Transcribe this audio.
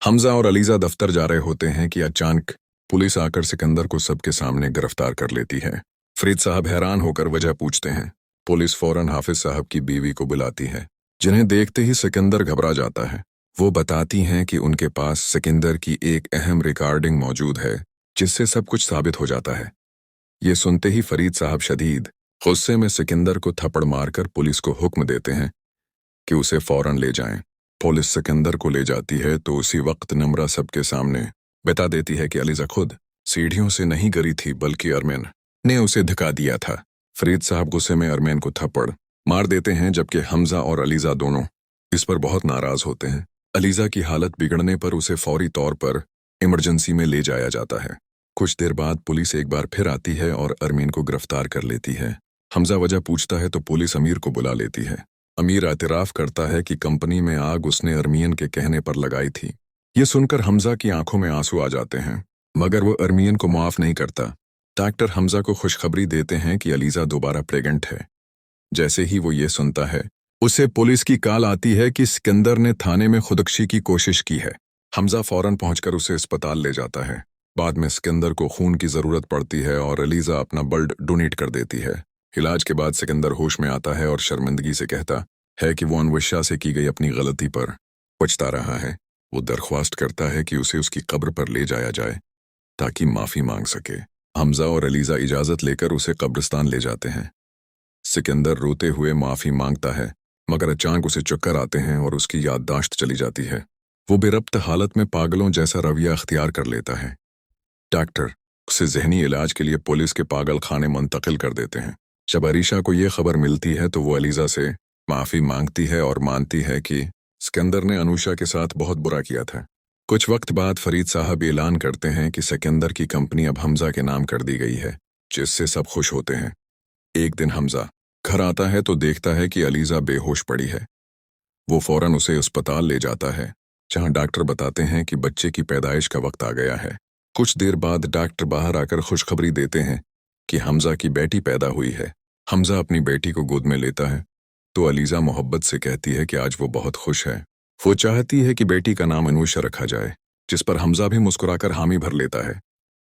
हमजा और अलीजा दफ्तर जा रहे होते हैं कि अचानक पुलिस आकर सिकंदर को सबके सामने गिरफ्तार कर लेती है। फरीद साहब हैरान होकर वजह पूछते हैं। पुलिस फौरन हाफिज साहब की बीवी को बुलाती है, जिन्हें देखते ही सिकंदर घबरा जाता है। वो बताती हैं कि उनके पास सिकंदर की एक अहम रिकॉर्डिंग मौजूद है, जिससे सब कुछ साबित हो जाता है। ये सुनते ही फरीद साहब शदीद गुस्से में सिकंदर को थप्पड़ मारकर पुलिस को हुक्म देते हैं कि उसे फौरन ले जाएं। पुलिस सिकंदर को ले जाती है तो उसी वक्त नम्रा सबके सामने बता देती है कि अलीजा खुद सीढ़ियों से नहीं गिरी थी, बल्कि अरमान ने उसे धक्का दिया था। फरीद साहब गुस्से में अरमान को थप्पड़ मार देते हैं, जबकि हमजा और अलीजा दोनों इस पर बहुत नाराज होते हैं। अलीजा की हालत बिगड़ने पर उसे फौरी तौर पर इमरजेंसी में ले जाया जाता है। कुछ देर बाद पुलिस एक बार फिर आती है और अरमान को गिरफ्तार कर लेती है। हमजा वजह पूछता है तो पुलिस अमीर को बुला लेती है। अमीर एतराफ़ करता है कि कंपनी में आग उसने अरमान के कहने पर लगाई थी। ये सुनकर हमजा की आंखों में आंसू आ जाते हैं, मगर वो अरमान को माफ़ नहीं करता। डॉक्टर हमजा को खुशखबरी देते हैं कि अलीजा दोबारा प्रेग्नेंट है। जैसे ही वो ये सुनता है, उसे पुलिस की कॉल आती है कि सिकंदर ने थाने में खुदकुशी की कोशिश की है। हमजा फौरन पहुंचकर उसे अस्पताल ले जाता है। बाद में सिकंदर को खून की ज़रूरत पड़ती है और अलीजा अपना ब्लड डोनेट कर देती है। इलाज के बाद सिकंदर होश में आता है और शर्मिंदगी से कहता है कि वो अनवशा से की गई अपनी गलती पर पछता रहा है। वो दरख्वास्त करता है कि उसे उसकी कब्र पर ले जाया जाए ताकि माफ़ी मांग सके। हमजा और अलीजा इजाज़त लेकर उसे कब्रिस्तान ले जाते हैं। सिकंदर रोते हुए माफ़ी मांगता है, मगर अचानक उसे चक्कर आते हैं और उसकी याददाश्त चली जाती है। वो बेरब्त हालत में पागलों जैसा रवैया अख्तियार कर लेता है। डॉक्टर उसे जहनी इलाज के लिए पुलिस के पागल खाने मुंतकिल कर देते हैं। जब अरीशा को ये खबर मिलती है तो वो अलीजा से माफ़ी मांगती है और मानती है कि सिकंदर ने अनुषा के साथ बहुत बुरा किया था। कुछ वक्त बाद फरीद साहब ऐलान करते हैं कि सिकंदर की कंपनी अब हमजा के नाम कर दी गई है, जिससे सब खुश होते हैं। एक दिन हमजा घर आता है तो देखता है कि अलीजा बेहोश पड़ी है। वो फौरन उसे अस्पताल ले जाता है, जहां डॉक्टर बताते हैं कि बच्चे की पैदाइश का वक्त आ गया है। कुछ देर बाद डॉक्टर बाहर आकर खुशखबरी देते हैं कि हमजा की बेटी पैदा हुई है। हमजा अपनी बेटी को गोद में लेता है तो अलीजा मोहब्बत से कहती है कि आज वो बहुत खुश है। वो चाहती है कि बेटी का नाम अनुषा रखा जाए, जिस पर हमजा भी मुस्कुराकर हामी भर लेता है।